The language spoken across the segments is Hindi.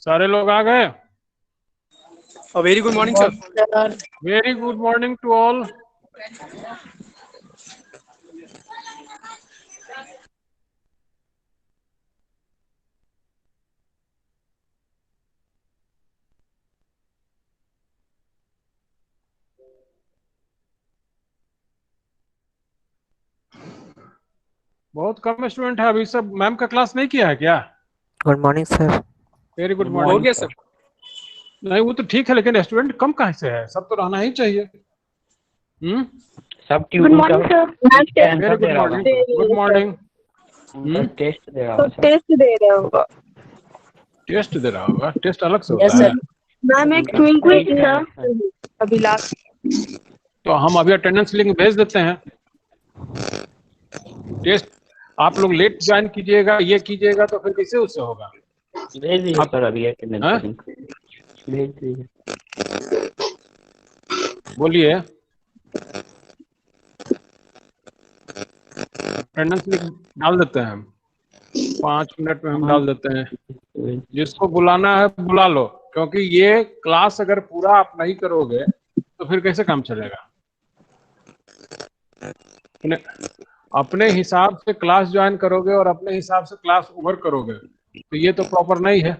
सारे लोग आ गए। Very good morning sir. Very good morning to all. बहुत कम स्टूडेंट है अभी। सब मैम का क्लास नहीं किया है क्या? Good morning sir. Very good हो मॉर्निंग। गया सर। नहीं वो तो ठीक है, लेकिन स्टूडेंट कम कहाँ से है? सब तो रहना ही चाहिए। सब good morning sir. Very good morning. Good morning. Test दे रहा होगा सर। टेस्ट दे रहे होगा। टेस्ट दे रहा होगा? टेस्ट अलग से यस होता है। सर। मैम एक ट्विंकल सर अभिलाष। तो हम अभी अटेंडेंस लिंक भेज देते हैं। टेस्ट आप लोग लेट ज्वाइन कीजिएगा, ये कीजिएगा तो फिर कैसे उससे होगा? भेज दीजिए सर अभी अटेंडेंस हाँ? लिंक भेज दीजिए। बोलिए। अटेंडेंस लिंक डाल देते हैं हम। 5 मिनट में हम डाल देते हैं। जिसको बुलाना है बुला लो, क्योंकि ये क्लास अगर पूरा आप नहीं करोगे तो फिर कैसे काम चलेगा? अपने हिसाब से क्लास ज्वाइन करोगे और अपने हिसाब से क्लास ओवर करोगे तो ये तो प्रॉपर नहीं है।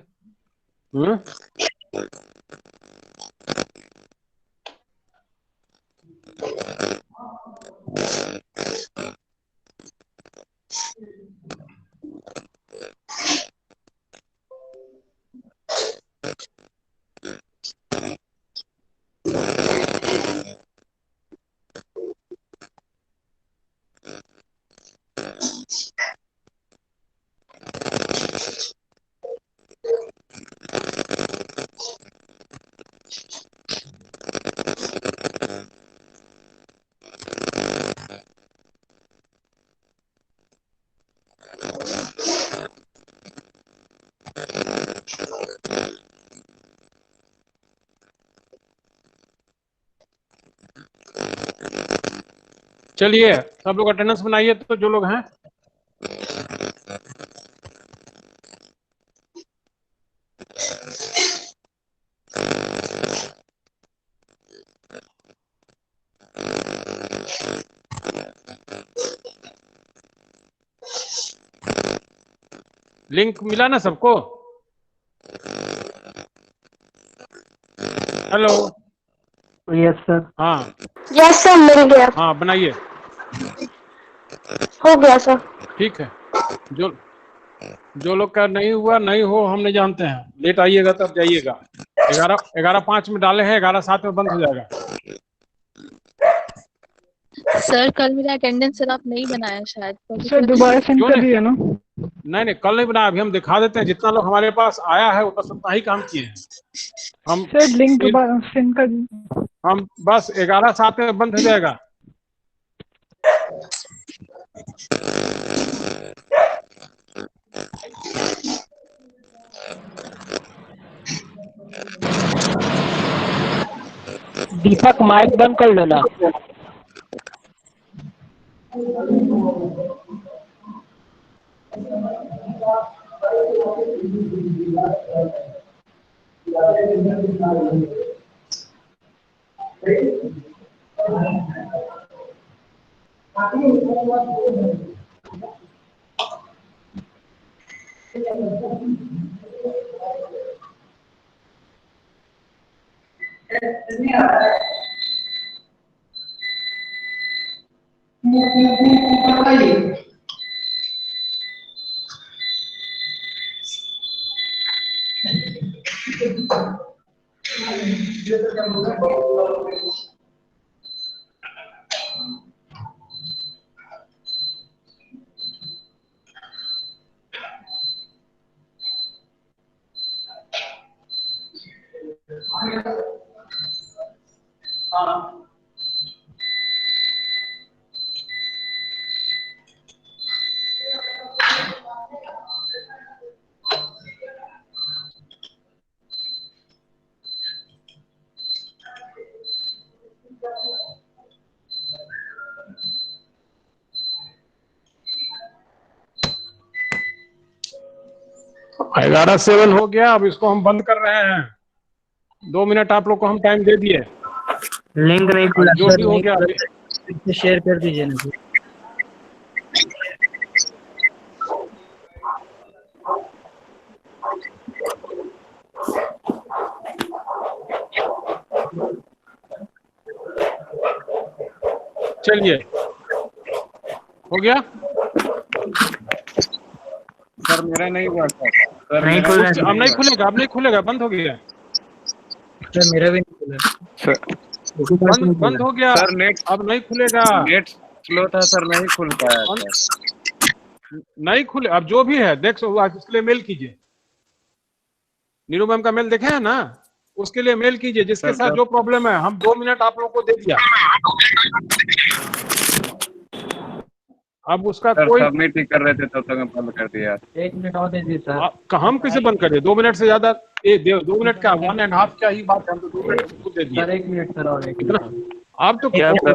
चलिए सब लोग अटेंडेंस बनाइए तो जो लोग हैं। लिंक मिला ना सबको? हेलो। Yes sir. हाँ यस सर मिल गया। हाँ बनाइए। हो गया सर। ठीक है। जो लोग का नहीं हुआ नहीं हो, हम नहीं जानते हैं। लेट आइएगा तब जाइएगा। 11:05 में डाले हैं, 11:07 में बंद हो जाएगा। सर कल मेरा अटेंडेंस सर आप नहीं बनाया शायद। सर दोबारा सेंड कर दिया ना? नहीं कल नहीं बनाया। अभी हम दिखा देते हैं जितना लोग हमारे पास आया है उतना उतना ही काम किए हैं हम। सर लिंक दोबारा सेंड कर दिया। हम बस 11:07 में बंद हो जाएगा। दीपक माइक बंद कर लो ना। 11:07 हो गया, अब इसको हम बंद कर रहे हैं। 2 मिनट आप लोग को हम टाइम दे दिए। लिंक नहीं खुला जो भी हो गया सर, शेयर कर दीजिए ना। चलिए, हो गया। सर मेरा नहीं हुआ सर, नहीं खुल रहा अब नहीं खुलेगा, अब नहीं खुलेगा, बंद हो गया सर, मेरा भी नहीं खुला सर। बंद हो गया सर नेट अब नहीं खुलेगा। नेट स्लो था सर, नहीं खुल पाया सर। नहीं खुले, अब जो भी है देख सो, आप उसके लिए मेल कीजिए। नीरू मैम का मेल देखे है ना, उसके लिए मेल कीजिए जिसके साथ जो प्रॉब्लम है। हम 2 मिनट आप लोगों को दे दिया, अब उसका कोई सबमिट ही कर रहे थे तब तक हम बंद कर दिया। 1 मिनट और दे दीजिए सर। हम कैसे बंद करें? 2 मिनट से ज्यादा 2 मिनट का 1.5 क्या ही बात है, हम तो 2 मिनट खुद दे दिए। सर 1 मिनट सर, और 1 मिनट। आप तो क्या अब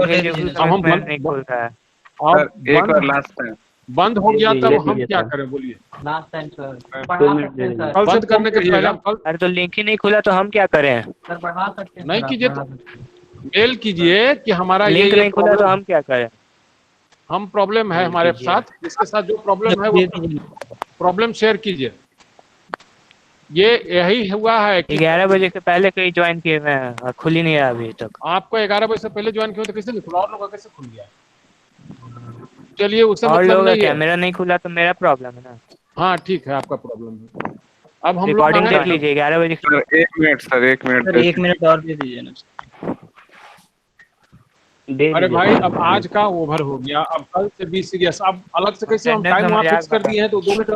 हम नहीं खुल रहा है। सर एक बार लास्ट टाइम बंद हो गया तब हम क्या करें, बोलिए। लास्ट टाइम सर, बढ़ा सकते हैं सर। कल से करने के पहले कल अरे तो लिंक ही नहीं खुला तो हम क्या करें? सर बढ़ा सकते हैं। नहीं सर, कीजिए आप तो बढ़ा सकते हैं। मेल कीजिए कि हमारा लिंक ये नहीं खुला तो हम क्या करें? हम प्रॉब्लम है हमारे साथ, जिसके साथ जो प्रॉब्लम है वो प्रॉब्लम शेयर कीजिए। ये यही हुआ है कि 11 बजे से पहले कहीं ज्वाइन किए हुए हैं और खुल ही नहीं रहा अभी तक। आपको 11 बजे से पहले ज्वाइन किया तो कैसे नहीं खुला, और लोगों का कैसे खुल गया? चलिए, उससे और मतलब लोगों का नहीं क्या, है। मेरा नहीं खुला तो मेरा प्रॉब्लम है ना। हाँ ठीक है, आपका प्रॉब्लम है। अब हम लोग रिकॉर्डिंग देख लीजिए 11 बजे। Sir 1 minute sir, 1 minute sir 1 minute और दे दीजिए ना। अरे भाई, अब आज का ओवर हो गया, अब कल से बी सीरियस। अब अलग से कैसे हम टाइम वहाँ फिक्स कर दिए हैं तो 2 मिनट।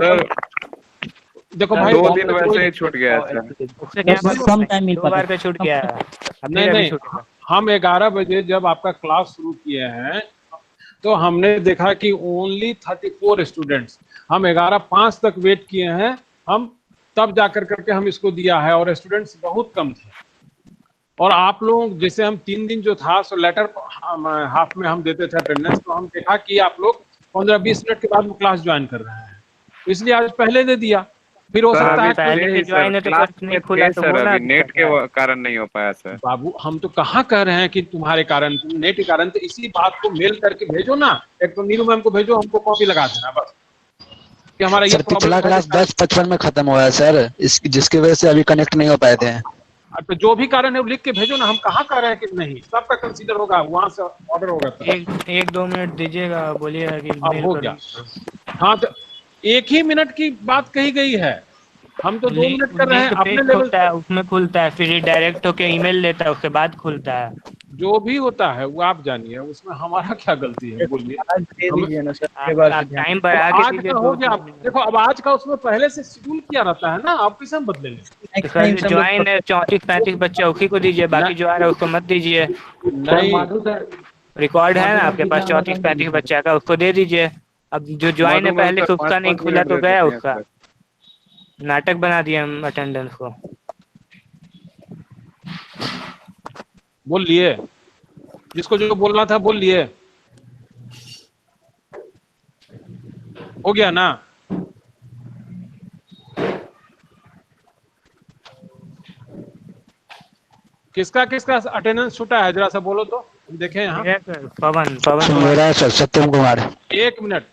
देखो भाई, 2 दिन वैसे ही छूट गया है सर। उससे क्या कम टाइम मिल 2 बार का छूट गया है। अब नहीं मेरा भी नहीं, छूटेगा। हम 11 बजे जब आपका क्लास शुरू किए हैं तो हमने देखा कि ओनली 34 स्टूडेंट्स, हम 11:05 तक वेट किए हैं, हम तब जाकर करके हम इसको दिया है, और स्टूडेंट्स बहुत कम थे। और आप लोग जैसे हम 3 दिन जो था सो लेटर हाफ में हम देते थे अटेंडेंस, तो हम देखा कि आप लोग 15-20 मिनट के बाद में क्लास ज्वाइन कर रहे हैं, तो इसलिए आज पहले दे दिया। फिर हो सकता है पहले से ज्वाइन है तो क्लास नहीं खुला तो सर, होना अभी नेट के कारण नहीं हो पाया सर। बाबू, हम तो कहाँ कह रहे हैं कि तुम्हारे कारण, नेट के कारण, तो इसी बात को मेल करके भेजो ना। एक तो नीरू मैम को भेजो, हमको कॉपी लगा देना बस कि हमारा ये पिछला क्लास 10:55 में खत्म हुआ है सर, जिसकी वजह से अभी कनेक्ट नहीं हो पाए थे। तो जो भी कारण है वो लिख के भेजो ना। हम कहाँ कह रहे हैं कि नहीं, सबका कंसीडर होगा, वहां से ऑर्डर होगा। 1-2 मिनट दीजिएगा, बोलिएगा कि अब हो गया। हाँ, तो 1 ही मिनट की बात कही गई है, हम तो 2 मिनट कर रहे हैं अपने लेवल खुलता है, उसमें खुलता है, फिर डायरेक्ट होके ईमेल लेता है, उसके बाद खुलता है। जो भी होता है वो आप जानिए, उसमें हमारा क्या गलती है, बोलिए। दे दीजिए ना सर। टाइम बढ़ा के आज दीजिए। का हो गया, देखो अब आज का उसमें पहले से शेड्यूल किया रहता है ना, आप कैसे हम बदलेंगे? सर ज्वाइन है 34-35 बच्चा, उसी को दीजिए, बाकी जो आ रहा है उसको मत दीजिए। नहीं, रिकॉर्ड है ना आपके पास 34-35 बच्चा का, उसको दे दीजिए। अब जो ज्वाइन है पहले से उसका नहीं खुला तो गया, उसका नाटक बना दिया हम अटेंडेंस को। बोल लिए, जिसको जो बोलना था बोल लिए, हो गया ना? किसका किसका अटेंडेंस छूटा है, जरा सा बोलो तो देखें यहाँ। पवन मेरा sir Satyam Kumar. 1 minute.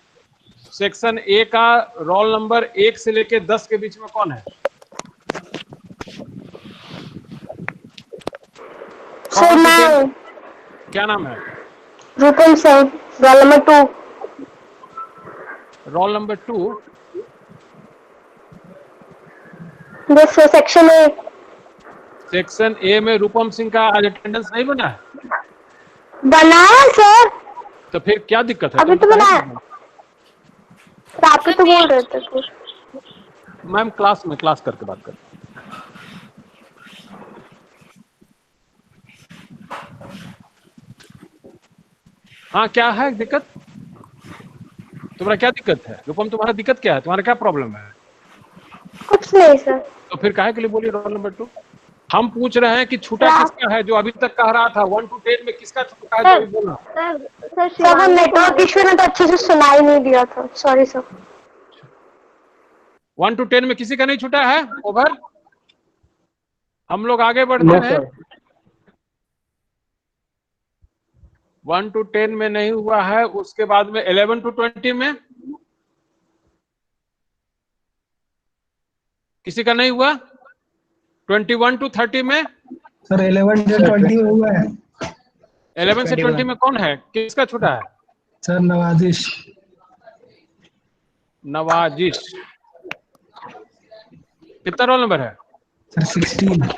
Section A का रोल नंबर 1 से लेके 10 के बीच में कौन है? सर मैं, क्या नाम है? Rupam sir, roll number 2। Roll number 2। Yes sir, section A. Section A में रूपम सिंह का आज अटेंडेंस नहीं बना है? बनाया सर, तो फिर क्या दिक्कत है? अभी तो बनाया। तो आप तो बोल रहे थे कुछ। मैम क्लास में क्लास करके बात कर। हाँ, क्या है दिक्कत? तुम्हारा क्या दिक्कत है रूपम? तुम्हारा दिक्कत क्या है? तुम्हारा क्या प्रॉब्लम है? कुछ नहीं सर। तो फिर काहे के लिए बोली रोल नंबर 2? हम पूछ रहे हैं कि छूटा किसका है, जो अभी तक कह रहा था 1 to 10 में किसका छूटा है, जो अभी बोला। सर नेटवर्क इश्यू ने तो अच्छे से सुनाई नहीं दिया था, सॉरी सर। 1 to 10 में किसी का नहीं छूटा है? ओवर। हम लोग आगे बढ़ते हैं। 1 to 10 में नहीं हुआ है। उसके बाद में 11 to 20 में किसी का नहीं हुआ? 21 to 30 में? सर 11 से 20 में हुआ है। 11 से 20 में कौन है? किसका छूटा है? सर नवाजिश। नवाजिश। कितना रोल नंबर है? सर 16।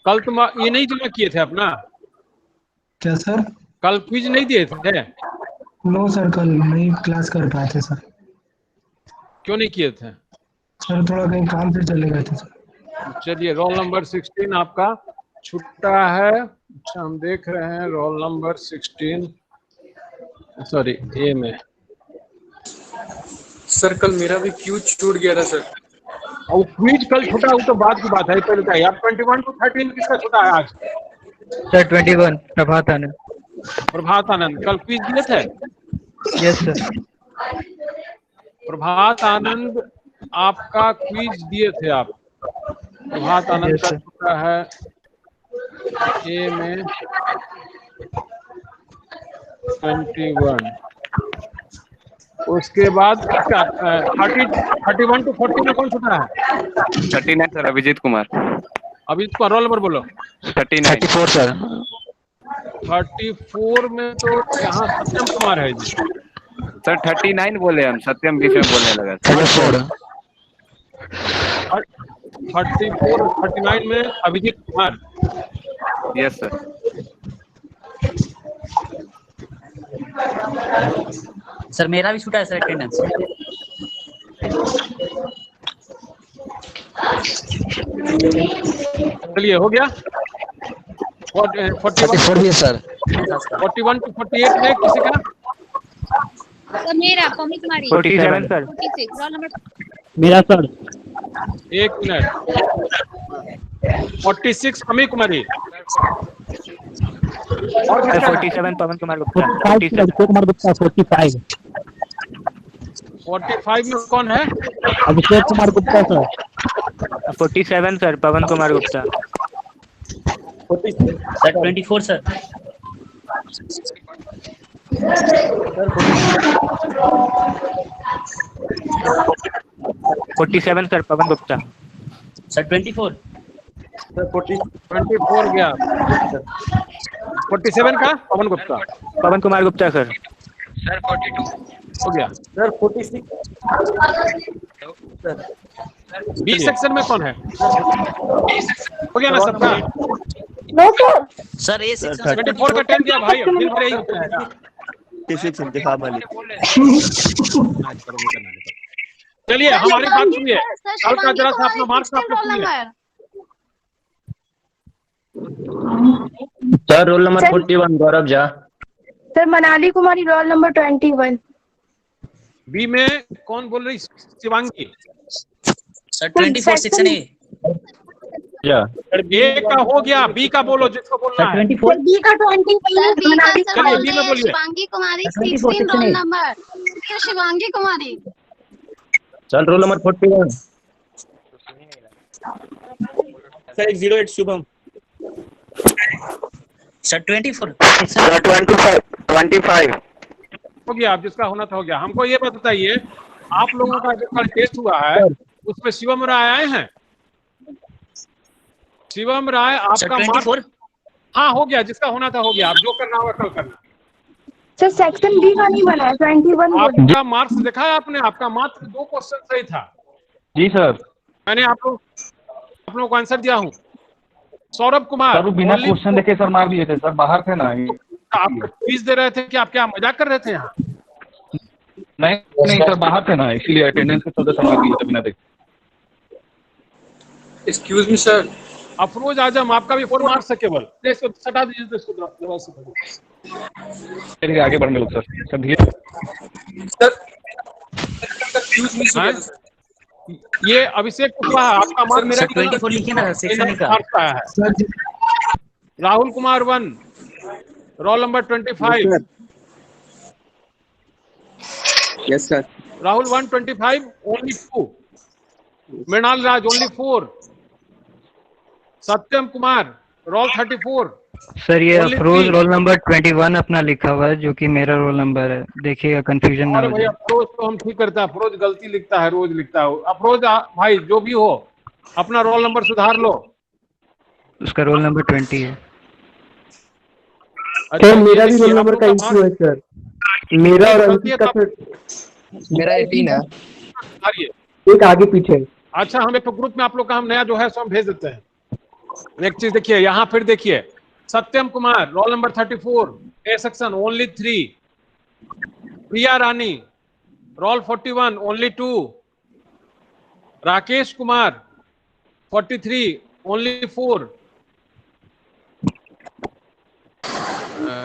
कल तुम ये नहीं जमा किए थे अपना? क्या सर? कल क्विज नहीं दिए थे? नो सर, कल नहीं क्लास कर पाए थे सर। क्यों नहीं किए थे? सर थोड़ा कहीं काम से चले गए थे सर। चलिए, रोल नंबर 16 आपका छुट्टा है। अच्छा, हम देख रहे हैं रोल नंबर 16, सॉरी ए में। सर कल मेरा भी क्यू छूट गया था सर। और क्विज कल छूटा, वो तो बात की बात है। पहले बताइए आप 21 to 30 में किसका छूटा है आज? सर 21 प्रभात आनंद। प्रभात आनंद। कल क्विज दिए थे? Yes sir. प्रभात आनंद आपका क्विज दिए थे आप। प्रभात आनंद का छूटा है ए में 21। उसके बाद क्या 31 to 40 में कौन छूटा है? 39 सर, अभिजीत कुमार। अभी इसका रोल नंबर बोलो। 34 सर। 34 में तो यहाँ सत्यम कुमार है जी। सर 39 बोले हम, सत्यम बीच में बोलने लगा। 34 39 में Abhijeet Kumar. Yes sir. Sir मेरा भी छूटा है सर अटेंडेंस। चलिए, हो गया। 34 भी है सर। 41 to 48 में किसी का? सर मेरा पमी कुमारी 47 सर। 46 roll number. मेरा सर। एक मिनट। 46 अमी कुमारी। और किसका है? 47 पवन कुमार गुप्ता। 45 कुमार गुप्ता। 45 में कौन है? Abhishek Kumar Gupta sir. 47 sir Pawan Kumar Gupta. Sir 24 sir. 47 sir Pawan Gupta. Sir 24। Sir 24 गया। 47 का पवन गुप्ता। पवन कुमार गुप्ता सर। सर 42 हो गया। सर 46 बी सेक्शन में कौन है? हो गया ना सबका? No sir. Sir A section 24 का 10 दिया भाई। दिन भर यही होता है। चलिए, हमारी बात सुनिए। कल का जरा सा अपना मार्क्स आप लोग सुनिए। Sir roll number 41 Gaurav Jha. Sir Manali Kumari roll number 21। B में कौन बोल रही? Shivangi. Sir 24 section A. A का हो गया, बी का बोलो जिसको बोलना है। 24 बी का 20 मनाली चलिए, बी में बोलिए। Shivangi Kumari 16 roll number. Shivangi Kumari. Sir roll number 41। Sir 108 Shubham. Sir 24 sir 25 हो गया। अब जिसका होना था हो गया। हमको ये बात बताइए, आप लोगों का जो कल टेस्ट हुआ है उसमें शिवम राय आए हैं? शिवम राय आपका मार्क्स? हाँ, हो गया। जिसका होना था हो गया। आप जो करना होगा कल करना। सर सेक्शन बी का नहीं बना है। 21 आपका मार्क्स देखा है आपने? आपका मात्र 2 क्वेश्चन सही था। जी सर। मैंने आप लोगों को आंसर दिया हूँ। सौरभ कुमार सर बिना क्वेश्चन देखे सर मार दिए थे सर, बाहर थे ना। आप फीस दे रहे थे कि आप क्या मजाक कर रहे थे यहाँ? नहीं सर, बाहर थे ना, इसीलिए अटेंडेंस के चलते मार दिए थे बिना देखे। Excuse me sir. Afroz Azam आपका भी 4 मार्क्स है केवल। इसको हटा दीजिए। तो इसको दबा से चलिए आगे बढ़ने लोग सर। सर धीरे। Sir excuse me sir. ये अभिषेक कुशवाहा आपका मार्क्स मेरा 24 लिखिए ना सेक्शन का। मार्क्स है। Rahul Kumar 1 roll number 25। Yes, sir. Rahul 125, only 2. Mrinal Raj, only 4. Satyam Kumar, roll 34. Sir ये Only अफरोज 3. रोल नंबर 21 अपना लिखा हुआ है, जो कि मेरा रोल नंबर है, देखिएगा कंफ्यूजन ना अरे हो भाई जाए। अफरोज तो हम ठीक करते हैं, अफरोज गलती लिखता है, रोज लिखता है अफरोज। भाई जो भी हो अपना रोल नंबर सुधार लो। उसका रोल नंबर 20 है। अच्छा, मेरा भी रोल आप नंबर लोग का का इशू है सर, मेरा और अंकित का सर। मेरा 18 है। सुधारिए। एक आगे पीछे। अच्छा, हम एक तो ग्रुप में आप लोग का हम नया जो है सो हम भेज देते हैं। नेक्स्ट चीज देखिए, यहाँ फिर देखिए, Satyam Kumar roll number 34, A section, only 3। Priya Rani roll 41, only 2। Rakesh Kumar 43, only 4।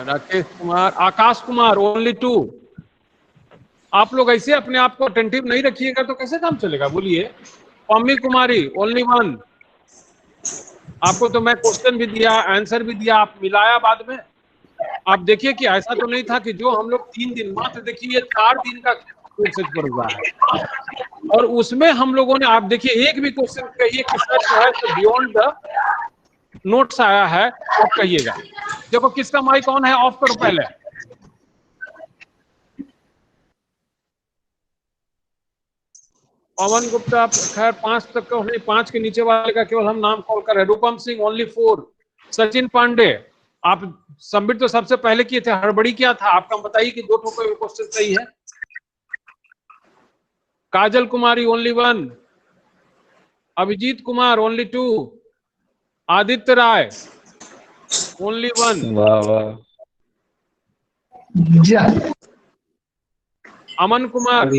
Rakesh Kumar, Aakash Kumar only 2। आप लोग ऐसे अपने आप को अटेंटिव नहीं रखिएगा तो कैसे काम चलेगा बोलिए। पम्मी कुमारी ओनली 1। आपको तो मैं क्वेश्चन भी दिया, आंसर भी दिया, आप मिलाया बाद में। आप देखिए कि ऐसा तो नहीं था कि जो हम लोग 3 दिन, मात्र देखिए 4 दिन का कोर्सेज पर हुआ है और उसमें हम लोगों ने, आप देखिए एक भी क्वेश्चन कहिए कि सर जो है तो बियॉन्ड द नोट्स आया है, आप कहिएगा। देखो किसका माइक ऑन है, ऑफ करो पहले। पवन गुप्ता खैर 5 तक का नहीं, 5 के नीचे वाले का केवल हम नाम कॉल कर रहे हैं। रूपम सिंह ओनली 4। सचिन पांडे, आप सबमिट तो सबसे पहले किए थे, हड़बड़ी क्या था आपका, बताइए कि 2 क्वेश्चन सही है। Kajal Kumari only 1। Abhijeet Kumar only 2। Aditya Rai only 1। वाह वाह। Aman Kumar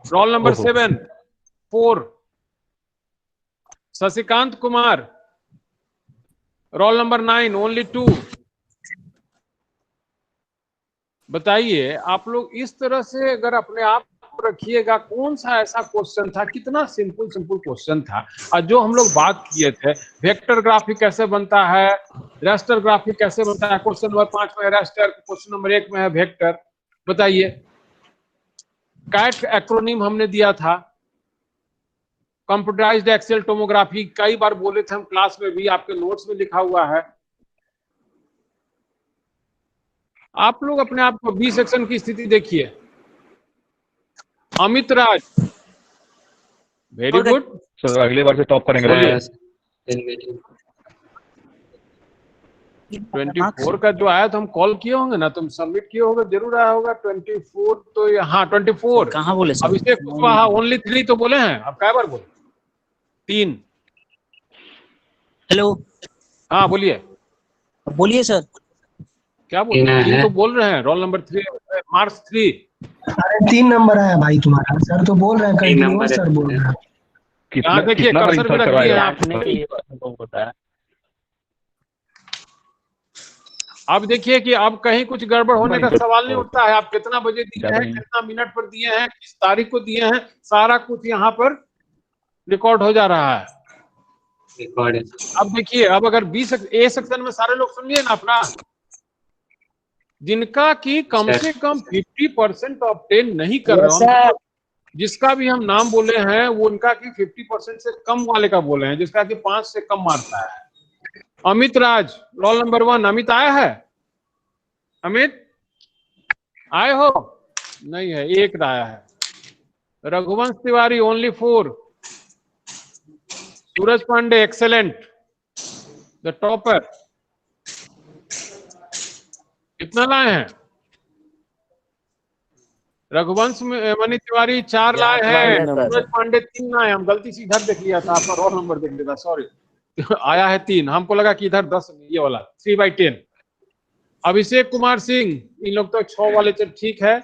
roll number 7, 4। Shashikant Kumar roll number 9, only 2। बताइए आप लोग इस तरह से अगर अपने आप को रखिएगा, कौन सा ऐसा क्वेश्चन था, कितना सिंपल क्वेश्चन था। और जो हम लोग बात किए थे, वेक्टर ग्राफिक कैसे बनता है, रास्टर ग्राफिक कैसे बनता है, क्वेश्चन नंबर 5 में रास्टर, क्वेश्चन नंबर 1 में है वेक्टर। बताइए, कैट एक्रोनिम हमने दिया था, कंप्यूटराइज्ड एक्सेल टोमोग्राफी कई बार बोले थे हम क्लास में भी, आपके नोट्स में लिखा हुआ है। आप लोग अपने आप को बी सेक्शन की स्थिति देखिए। अमित राज वेरी गुड सर, अगली बार से टॉप करेंगे। 24 का जो आया तो हम कॉल किए होंगे ना, तुम सबमिट किए होगे, जरूर आया होगा 24। तो यहाँ 24 कहाँ बोले सर? अभिषेक कुशवाहा ओनली 3 तो बोले हैं, अब कै बार बोले? 3। हेलो, हाँ बोलिए। बोलिए सर। क्या बोल रहे हैं? 3 तो बोल रहे हैं, रोल नंबर 3, मार्क्स 3। अरे 3 नंबर है भाई तुम्हारा, सर तो बोल रहे हैं, कंटिन्यूअस सर बोल रहे हैं। यहाँ देखिए कर्सर भी रखिए आप। अब देखिए कि अब कहीं कुछ गड़बड़ होने का सवाल नहीं उठता है। आप कितना बजे दिए हैं, कितना मिनट पर दिए हैं, किस तारीख को दिए हैं, सारा कुछ यहाँ पर रिकॉर्ड हो जा रहा है। अब देखिए, अब अगर ए सेक्शन में सारे लोग सुन लिए ना अपना, जिनका की कम से कम 50% ऑब्टेन नहीं कर रहे हैं, जिसका भी हम नाम बोले हैं वो उनका की 50% से कम वाले का बोले हैं, जिसका की 5 से कम मारता है। अमित राज रोल नंबर 1, अमित आया है? अमित आए हो? नहीं है, 1 आया है। Raghuvansh Tiwari only 4। Suraj Pandey excellent, the topper. कितना लाए हैं? रघुवंश मणि तिवारी 4 लाए हैं, सूरज पांडे 3 लाए। हम गलती से इधर देख लिया था, आपका रोल नंबर देख लिया था, सॉरी। आया है 3, हमको लगा कि इधर 10, ये वाला 3/10। अभिषेक कुमार सिंह, इन लोग तो 6 वाले, चल ठीक है।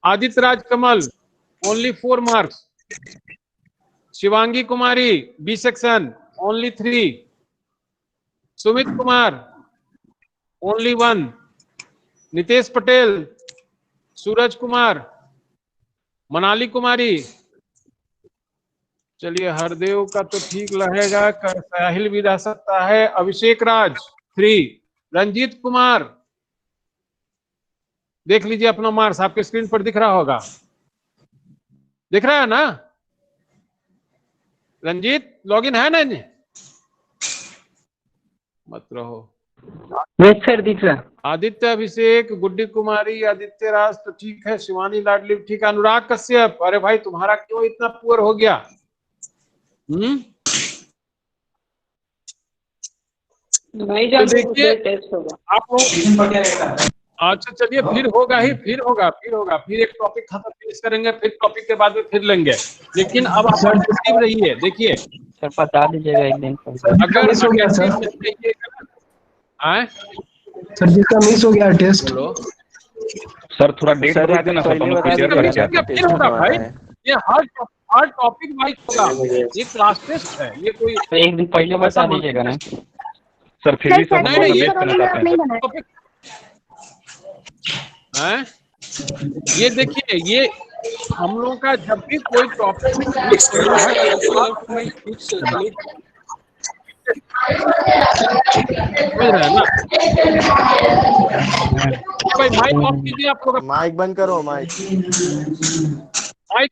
Aditya Raj Kamal only 4 marks. Shivangi Kumari B section only 3। Sumit Kumar only 1। Nitesh Patel, Suraj Kumar, Manali Kumari, चलिए हरदेव का तो ठीक रहेगा, साहिल भी रह सकता है। अभिषेक राज 3। रंजीत कुमार, देख लीजिए अपना मार्क्स, आपके स्क्रीन पर दिख रहा होगा। दिख रहा है ना? रंजीत लॉगिन है ना? इन्हें मत रहो। यस सर, दिख रहा। आदित्य अभिषेक, गुड्डी कुमारी, आदित्य राज तो ठीक है, शिवानी लाडली ठीक है, अनुराग कश्यप, अरे भाई तुम्हारा क्यों इतना पुअर हो गया? तो देखिए आप लोग, अच्छा चलिए फिर होगा ही, फिर होगा, फिर एक टॉपिक खत्म फिनिश करेंगे, फिर टॉपिक के बाद में फिर लेंगे, लेकिन अब आप पॉजिटिव रहिए। देखिए सर बता दीजिएगा एक दिन। अगर सर जिसका मिस हो गया टेस्ट, सर थोड़ा डेट बता देना सर, हम लोग क्लियर करके आते फिर होगा भाई, ये हर टॉपिक वाइज होगा, ये क्लास टेस्ट है, ये कोई एक दिन पहले बता दीजिएगा ना सर, फिर भी सर नहीं नहीं ये करना चाहते हैं टॉपिक है। ये देखिए, ये हम लोगों का जब भी कोई टॉपिक भाई माइक ऑफ कीजिए, आप लोग माइक बंद करो, माइक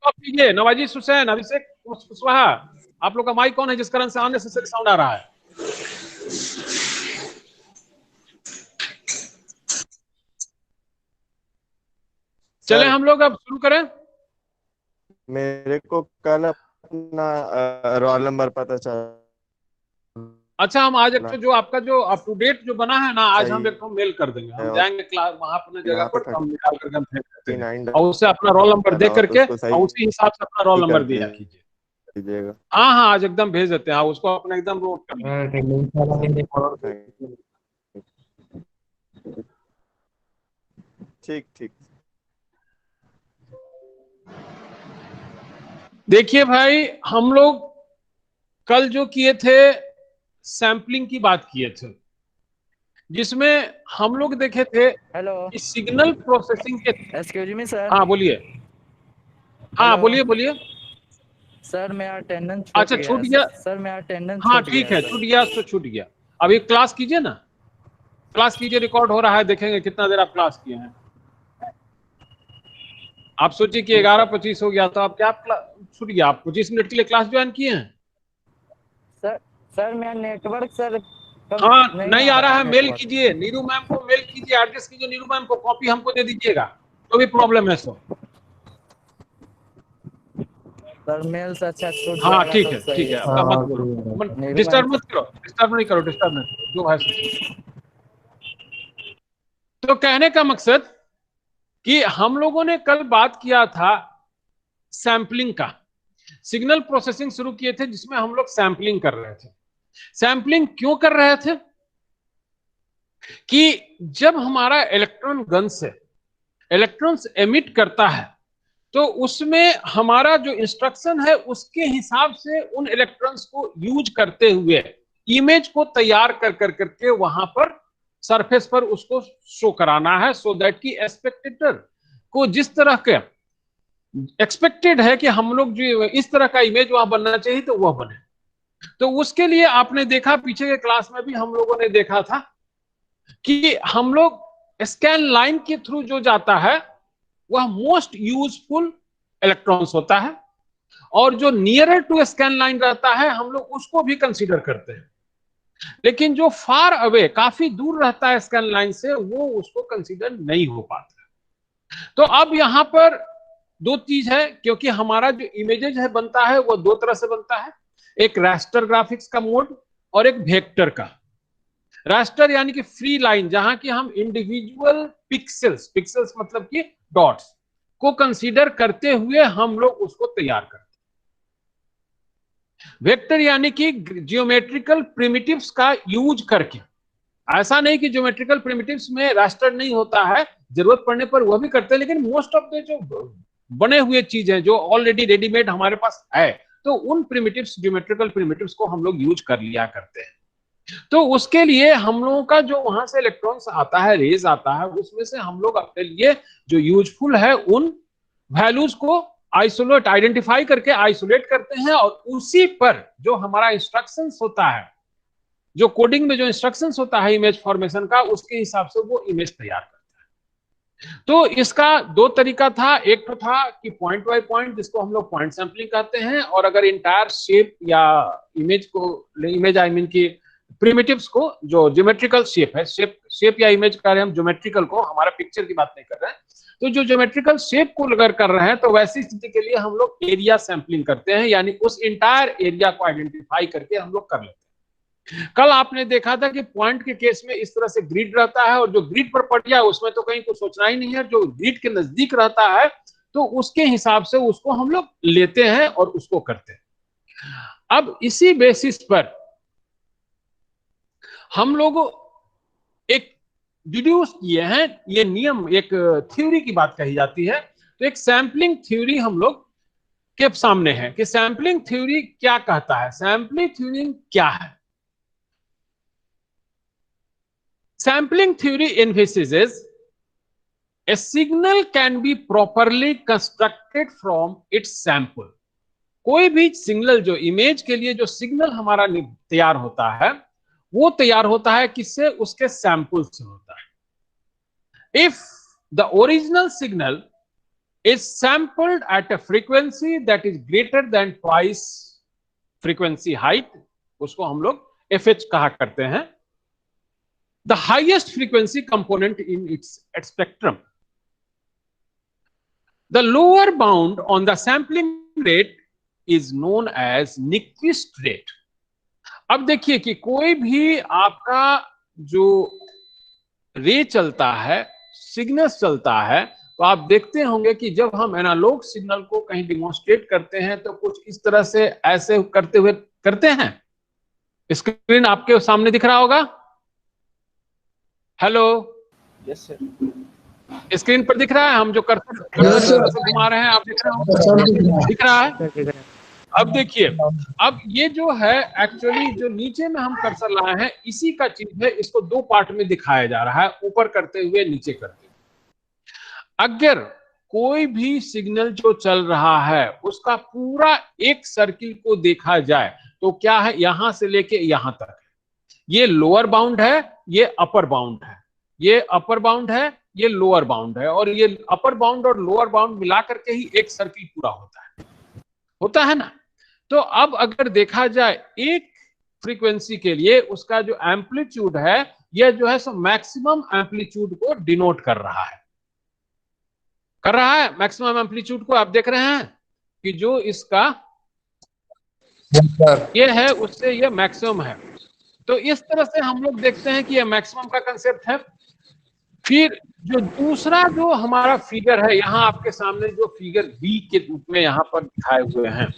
ऑफ कीजिए। नवाजीश हुसैन, अभिषेक कुशवाहा, आप लोग का माइक कौन है जिस कारण से अननेसेसरी साउंड आ रहा है? चले हम लोग अब शुरू करें। मेरे को कल अपना रोल नंबर पता चला। अच्छा हम आज एक तो जो आपका जो अप टू डेट जो बना है ना, आज हम एक तो मेल कर देंगे, हम जाएंगे क्लास वहां अपने जगह पर, हम निकाल करके हम भेज देते हैं और उससे अपना रोल नंबर दे करके और उसी हिसाब से अपना रोल नंबर दिया कीजिए। हाँ हाँ आज एकदम भेज देते हैं, हाँ उसको अपना एकदम नोट कर ठीक ठीक। देखिए भाई, हम लोग कल जो किए थे सैंपलिंग की बात किए थे, जिसमें हम लोग देखे थे कि सिग्नल प्रोसेसिंग के, एक्सक्यूज मी सर। हाँ बोलिए, हाँ बोलिए सर मेरा अटेंडेंस अच्छा छूट गया सर, मेरा अटेंडेंस हाँ ठीक है, छूट गया तो छूट गया। अभी क्लास कीजिए ना, क्लास कीजिए, रिकॉर्ड हो रहा है, देखेंगे कितना देर आप क्लास किए हैं। आप सोचिए कि 11:25 हो गया तो आप क्या छूट गया, आप 25 मिनट के लिए क्लास ज्वाइन किए हैं। सर मेरा नेटवर्क सर हाँ नहीं आ रहा है, मेल कीजिए नीरू मैम को, मेल कीजिए, एड्रेस कीजिए नीरू मैम को, कॉपी हमको दे दीजिएगा, तो भी प्रॉब्लम है सर मेल से अच्छा छूट। हाँ ठीक है आपका मत बोलो, डिस्टर्ब मत करो, डिस्टर्ब नहीं करो जो है। तो कहने का मकसद कि हम लोगों ने कल बात किया था सैंपलिंग का, सिग्नल प्रोसेसिंग शुरू किए थे जिसमें हम लोग सैंपलिंग कर रहे थे। सैंपलिंग क्यों कर रहे थे कि जब हमारा इलेक्ट्रॉन गन से इलेक्ट्रॉन्स एमिट करता है तो उसमें हमारा जो इंस्ट्रक्शन है उसके हिसाब से उन इलेक्ट्रॉन्स को यूज करते हुए इमेज को तैयार कर करके वहां पर सरफेस पर उसको शो कराना है, सो दैट कि एक्सपेक्टेटर को जिस तरह के एक्सपेक्टेड है कि हम लोग जो इस तरह का इमेज वहां बनना चाहिए तो वह बने। तो उसके लिए आपने देखा पीछे के क्लास में भी हम लोगों ने देखा था कि हम लोग स्कैन लाइन के थ्रू जो जाता है वह मोस्ट यूजफुल इलेक्ट्रॉन्स होता है, और जो नियरर टू स्कैन लाइन रहता है हम लोग उसको भी कंसीडर करते हैं, लेकिन जो फार अवे काफी दूर रहता है स्कैन लाइन से वो उसको कंसीडर नहीं हो पाता। तो अब यहां पर दो चीज है, क्योंकि हमारा जो इमेजेस है बनता है वो दो तरह से बनता है, एक रास्टर ग्राफिक्स का मोड और एक वेक्टर का। रास्टर यानी कि फ्री लाइन, जहां की हम इंडिविजुअल पिक्सेल्स मतलब कि डॉट्स को कंसीडर करते हुए हम लोग उसको तैयार करते हैं। वेक्टर यानी कि जियोमेट्रिकल प्रिमिटिव्स का यूज करके, ऐसा नहीं कि जियोमेट्रिकल प्रिमिटिव्स में रास्टर नहीं होता है, जरूरत पड़ने पर वह भी करते हैं, लेकिन मोस्ट ऑफ द जो बने हुए चीजें जो ऑलरेडी रेडीमेड हमारे पास है तो उन प्रिमिटिव्स, जियोमेट्रिकल प्रिमिटिव्स को हम लोग यूज कर लिया करते हैं। तो उसके लिए हम लोगों का जो वहां से इलेक्ट्रॉन्स आता है, रेज आता है, उसमें से हम लोग अपने लिए जो यूजफुल है उन वैल्यूज को आइसोलेट, आइडेंटिफाई करके आइसोलेट करते हैं, और उसी पर जो हमारा इंस्ट्रक्शंस होता है, जो कोडिंग में जो इंस्ट्रक्शंस होता है इमेज फॉर्मेशन का, उसके हिसाब से वो इमेज तैयार करता है। तो इसका दो तरीका था, एक तो था कि पॉइंट बाय पॉइंट, जिसको हम लोग पॉइंट सैंपलिंग कहते हैं, और अगर इंटायर शेप या इमेज को, इमेज आई मीन की प्रिमिटिव्स को, जो ज्योमेट्रिकल शेप है, शेप या इमेज कर रहे हैं हम, ज्योमेट्रिकल को, हमारा पिक्चर की बात नहीं कर रहे हैं, तो जो ज्योमेट्रिकल शेप को अगर कर रहे हैं तो वैसी स्थिति के लिए हम लोग एरिया सैंपलिंग करते हैं, यानी उस इंटायर एरिया को आइडेंटिफाई करके हम लोग कर लेते हैं। कल आपने देखा था कि पॉइंट के केस में इस तरह से ग्रिड रहता है, और जो ग्रिड पर पड़ जाए उसमें तो कहीं कुछ सोचना ही नहीं है, जो ग्रिड के नजदीक रहता है तो उसके हिसाब से उसको हम लोग लेते हैं और उसको करते हैं। अब इसी बेसिस पर हम लोग एक डिड्यूस किए हैं, ये नियम, एक थ्योरी की बात कही जाती है, तो एक सैंपलिंग थ्योरी हम लोग के सामने है कि सैंपलिंग थ्योरी क्या कहता है। सैंपलिंग थ्योरी क्या है? Sampling theory envisages a signal can be properly constructed from its sample. कोई भी सिग्नल, जो इमेज के लिए जो सिग्नल हमारा तैयार होता है, वो तैयार होता है किससे? उसके सैंपल से होता है। If the original signal is sampled at a frequency that is greater than twice frequency height, उसको हम लोग FH कहा करते हैं, the highest frequency component in its spectrum. The lower bound on the sampling rate is known as Nyquist rate. अब देखिए कि कोई भी आपका जो रे चलता है, सिग्नल चलता है, तो आप देखते होंगे कि जब हम एनालॉग सिग्नल को कहीं डिमॉन्स्ट्रेट करते हैं तो कुछ इस तरह से ऐसे करते हुए करते हैं। स्क्रीन आपके सामने दिख रहा होगा। हेलो, यस सर, स्क्रीन पर दिख रहा है? हम जो कर्सर घुमा रहे हैं आप देख रहे हो? दिख रहा है? अब देखिए, अब ये जो है एक्चुअली जो नीचे में हम कर्सर लाए हैं इसी का चीज है, इसको दो पार्ट में दिखाया जा रहा है, ऊपर करते हुए नीचे करते हुए। अगर कोई भी सिग्नल जो चल रहा है उसका पूरा एक सर्किल को देखा जाए तो क्या है, यहां से लेके यहां तक, ये लोअर बाउंड है, ये अपर बाउंड है, ये अपर बाउंड है, ये लोअर बाउंड है, और ये अपर बाउंड और लोअर बाउंड मिलाकर के ही एक सर्किल पूरा होता है ना। तो अब अगर देखा जाए एक फ्रीक्वेंसी के लिए उसका जो एम्पलीट्यूड है, यह जो है सो मैक्सिमम एम्पलीट्यूड को डिनोट कर रहा है, मैक्सिमम एम्पलीट्यूड को। आप देख रहे हैं कि जो इसका ये है उससे ये मैक्सिमम है, तो इस तरह से हम लोग देखते हैं कि ये मैक्सिमम का कंसेप्ट है। फिर जो दूसरा जो हमारा फिगर है, यहाँ आपके सामने जो फिगर बी के रूप में यहाँ पर दिखाए हुए हैं,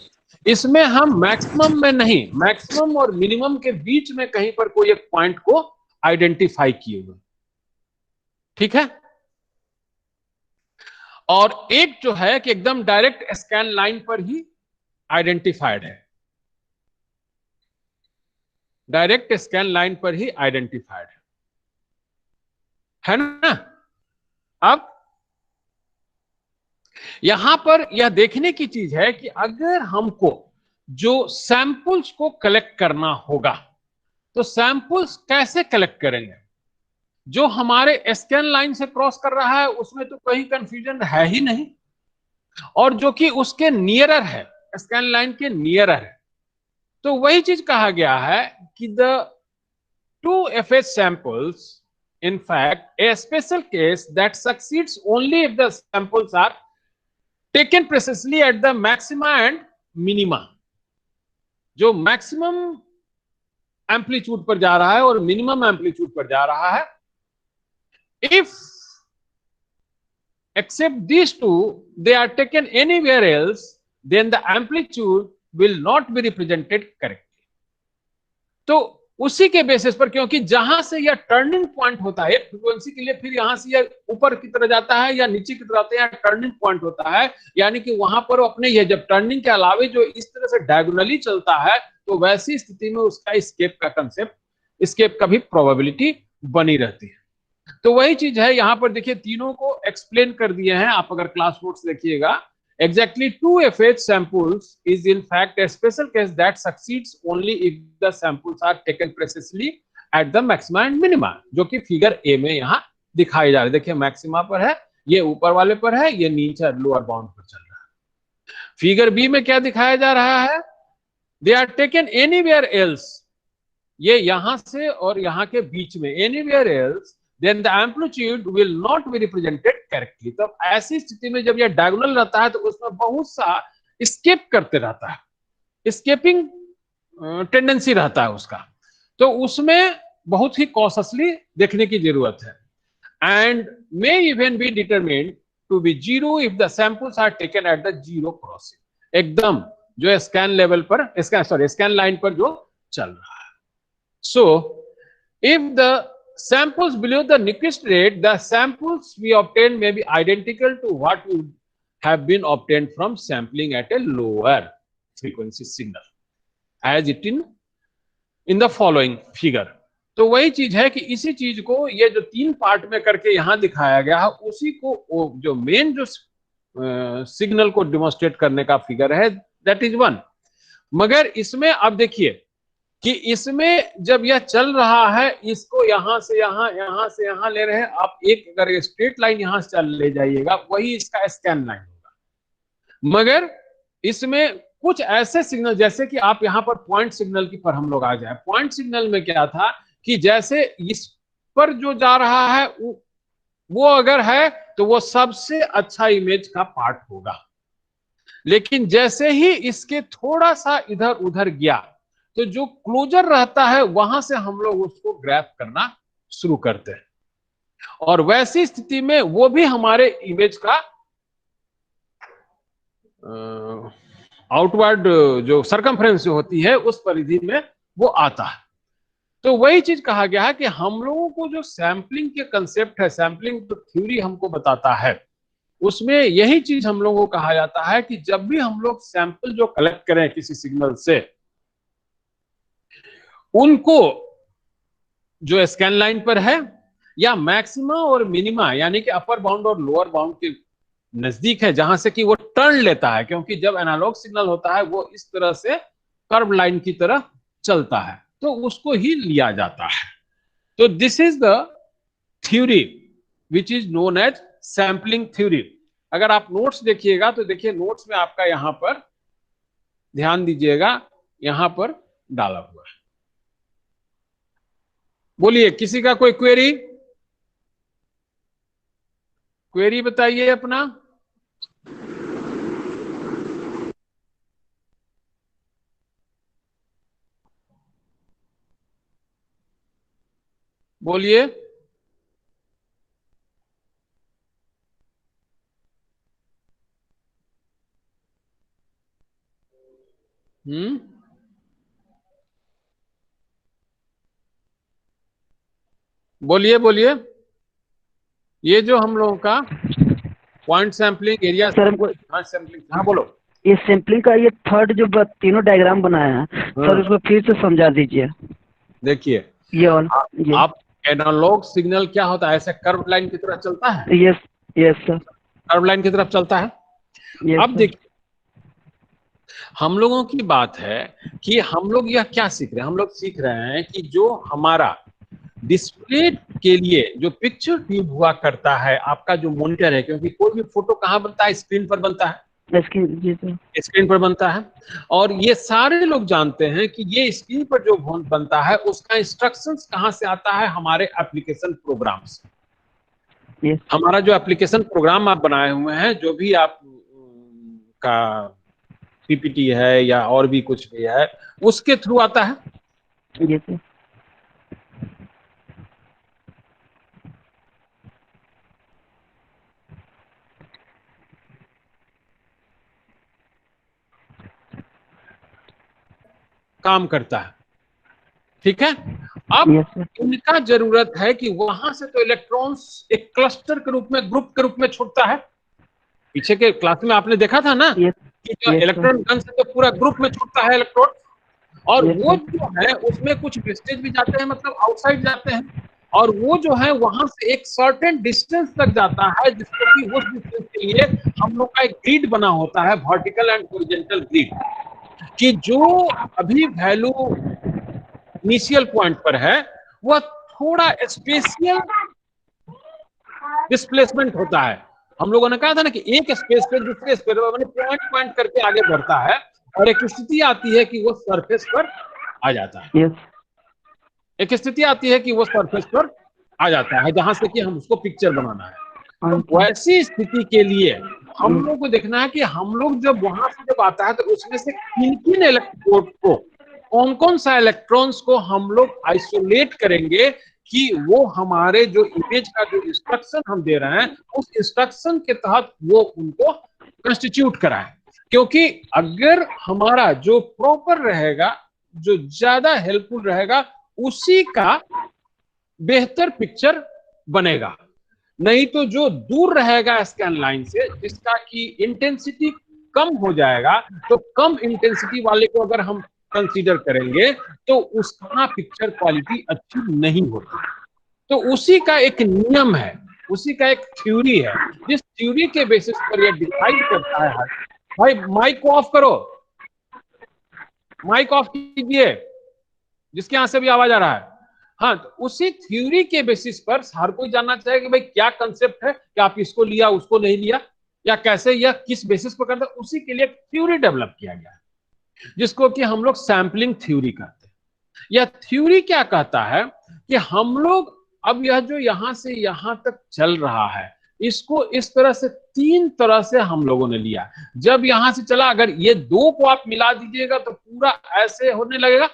इसमें हम मैक्सिमम में नहीं, मैक्सिमम और मिनिमम के बीच में कहीं पर कोई एक पॉइंट को आइडेंटिफाई किए हुए, ठीक है। और एक जो है कि एकदम डायरेक्ट स्कैन लाइन पर ही आइडेंटिफाइड है, डायरेक्ट स्कैन लाइन पर ही आइडेंटिफाइड है ना। अब यहां पर यह देखने की चीज है कि अगर हमको जो सैंपल्स को कलेक्ट करना होगा तो सैंपल्स कैसे कलेक्ट करेंगे? जो हमारे स्कैन लाइन से क्रॉस कर रहा है उसमें तो कहीं कंफ्यूजन है ही नहीं, और जो कि उसके नियरर है, स्कैन लाइन के नियरर है, तो वही चीज कहा गया है कि the 2 FH samples in fact a special case that succeeds only if the samples are taken precisely at the maxima and minima। जो मैक्सिमम एम्पलीट्यूड पर जा रहा है और मिनिमम एम्पलीट्यूड पर जा रहा है, if except these two they are taken anywhere else then the amplitude will not be represented correctly। तो उसी के बेसिस पर, क्योंकि जहां से यह टर्निंग पॉइंट होता है फ्रीक्वेंसी के लिए, फिर यहां से यह ऊपर की तरफ जाता है या नीचे की तरफ जाता है, टर्निंग पॉइंट होता है, यानी कि वहां पर अपने यह जब टर्निंग के अलावे जो इस तरह से डायगोनली चलता है तो वैसी स्थिति में उसका स्केप का कंसेप्ट, स्केप का भी प्रोबेबिलिटी बनी रहती है। तो वही चीज है यहाँ पर देखिए, तीनों को एक्सप्लेन कर दिए हैं। आप अगर क्लास नोट्स देखिएगा, exactly 2 FH samples is in fact a special case that succeeds only if the samples are taken precisely at the maxima and minima, जो कि फिगर ए में यहाँ दिखाई जा रही है। देखिए मैक्सिमा पर है, ये ऊपर वाले पर है, ये नीचे लोअर बाउंड पर चल रहा है। फिगर बी में क्या दिखाया जा रहा है, they are taken anywhere else, ये यहां से और यहां के बीच में, anywhere else then the amplitude will not be represented correctly. तो ऐसी स्थिति में जब ये डायगोनल रहता है तो उसमें बहुत सा स्केप करते रहता है, स्केपिंग टेंडेंसी रहता है उसका, तो उसमें बहुत ही कॉशियसली देखने की जरूरत है। And may even be determined to be zero if the samples are taken at the zero crossing, एकदम जो स्कैन लेवल पर, स्कैन लाइन पर जो चल रहा है। So if the samples below the Nyquist rate, the samples we obtain may be identical to what would have been obtained from sampling at a lower frequency signal, as it in the following figure। तो वही चीज है कि इसी चीज को ये जो 3 पार्ट में करके यहां दिखाया गया है, उसी को जो मेन जो सिग्नल को डिमोन्स्ट्रेट करने का फिगर है, दैट इज 1। मगर इसमें अब देखिए कि इसमें जब यह चल रहा है, इसको यहां से यहां से यहां ले रहे हैं आप, एक अगर स्ट्रेट लाइन यहां से चल ले जाइएगा वही इसका स्कैन लाइन होगा। मगर इसमें कुछ ऐसे सिग्नल, जैसे कि आप यहां पर पॉइंट सिग्नल की पर हम लोग आ जाए, पॉइंट सिग्नल में क्या था कि जैसे इस पर जो जा रहा है वो अगर है तो वो सबसे अच्छा इमेज का पार्ट होगा, लेकिन जैसे ही इसके थोड़ा सा इधर उधर गया तो जो क्लोजर रहता है वहां से हम लोग उसको ग्रैब करना शुरू करते हैं, और वैसी स्थिति में वो भी हमारे इमेज का आउटवर्ड जो सरकमफ्रेंस जो होती है उस परिधि में वो आता है। तो वही चीज कहा गया है कि हम लोगों को जो सैंपलिंग के कंसेप्ट है, सैंपलिंग जो थ्योरी हमको बताता है, उसमें यही चीज हम लोगों को कहा जाता है कि जब भी हम लोग सैंपल जो कलेक्ट करें किसी सिग्नल से, उनको जो स्कैन लाइन पर है या मैक्सिमा और मिनिमा यानी कि अपर बाउंड और लोअर बाउंड के नजदीक है, जहां से कि वो टर्न लेता है, क्योंकि जब एनालॉग सिग्नल होता है वो इस तरह से कर्व लाइन की तरह चलता है, तो उसको ही लिया जाता है। तो this is the theory which is known as sampling theory. अगर आप नोट्स देखिएगा तो देखिए नोट्स में आपका यहां पर ध्यान दीजिएगा, यहां पर डाला हुआ है। बोलिए, किसी का कोई क्वेरी बताइए अपना। बोलिए। बोलिए बोलिए। ये जो हम लोगों का पॉइंट सैंपलिंग एरिया सैंपलिंग, हाँ बोलो। ये सैंपलिंग का ये थर्ड जो तीनों डायग्राम बनाया है सर, उसको फिर से समझा दीजिए। देखिए ये आप एनालॉग सिग्नल क्या होता है, ऐसे कर्व लाइन की तरफ चलता है। Yes yes sir, curve line की तरफ चलता है। अब देखिए हम लोगों की बात है कि हम लोग यह क्या सीख रहे हैं, हम लोग सीख रहे हैं कि जो हमारा डिस्प्ले के लिए जो पिक्चर ट्यूब हुआ करता है, आपका जो मॉनिटर है, क्योंकि कोई भी फोटो कहाँ बनता है, स्क्रीन पर बनता है, स्क्रीन पर बनता है। और ये सारे लोग जानते हैं कि ये स्क्रीन पर जो बनता है उसका इंस्ट्रक्शंस कहाँ से आता है, हमारे एप्लीकेशन प्रोग्राम से। हमारा जो एप्लीकेशन प्रोग्राम आप बनाए हुए हैं, जो भी आप का पीपीटी है या और भी कुछ भी है, उसके थ्रू आता है। काम करता है, ठीक है। अब इनका जरूरत है कि वहां से तो इलेक्ट्रॉन्स एक क्लस्टर के रूप में, ग्रुप के रूप में छूटता है। पीछे के क्लास में आपने देखा था ना कि जो इलेक्ट्रॉन गन से तो पूरा ग्रुप में छूटता है इलेक्ट्रॉन, और वो जो है उसमें कुछ वेस्टेज भी जाते हैं, मतलब आउटसाइड जाते हैं, और वो जो है वहां से एक सर्टेन डिस्टेंस तक जाता है, जिसको कि उस डिस्टेंस के लिए हम लोग का एक ग्रिड बना होता है, वर्टिकल एंड हॉरिजॉन्टल ग्रिड, कि जो अभी वैल्यू इनिशियल पॉइंट पर है वह थोड़ा स्पेशियल डिस्प्लेसमेंट होता है, हम लोगों ने कहा था ना कि एक स्पेस पे दूसरे स्पेस पर पॉइंट पॉइंट करके आगे बढ़ता है और एक स्थिति आती है कि वो सरफेस पर आ जाता है। यस एक स्थिति आती है कि वो सरफेस पर आ जाता है जहां से कि हम उसको पिक्चर बनाना है। तो वैसी स्थिति के लिए हम लोग को देखना है कि हम लोग जब वहां से जब आता है तो उसमें से किन किन इलेक्ट्रोड को, कौन कौन सा इलेक्ट्रॉन्स को हम लोग आइसोलेट करेंगे कि वो हमारे जो इमेज का जो इंस्ट्रक्शन हम दे रहे हैं उस इंस्ट्रक्शन के तहत वो उनको कंस्टिट्यूट कराए। क्योंकि अगर हमारा जो प्रॉपर रहेगा, जो ज्यादा हेल्पफुल रहेगा, उसी का बेहतर पिक्चर बनेगा। नहीं तो जो दूर रहेगा स्कैन लाइन से, जिसका की इंटेंसिटी कम हो जाएगा, तो कम इंटेंसिटी वाले को अगर हम कंसीडर करेंगे तो उसका पिक्चर क्वालिटी अच्छी नहीं होती। तो उसी का एक नियम है, उसी का एक थ्योरी है, जिस थ्योरी के बेसिस पर यह डिसाइड करता है। भाई माइक को ऑफ करो, माइक ऑफ कीजिए, जिसके यहां से भी आवाज आ रहा है। हाँ, तो उसी थ्योरी के बेसिस पर हर कोई जानना चाहिए कि भाई क्या कंसेप्ट है, कि आप इसको लिया उसको नहीं लिया, या कैसे या किस बेसिस पर करता है। उसी के लिए थ्योरी डेवलप किया गया है जिसको कि हम लोग सैंपलिंग थ्योरी कहते हैं। यह थ्योरी क्या कहता है कि हम लोग अब यह जो यहां से यहां तक चल रहा है, इसको इस तरह से 3 तरह से हम लोगों ने लिया। जब यहां से चला, अगर ये 2 को आप मिला दीजिएगा तो पूरा ऐसे होने लगेगा।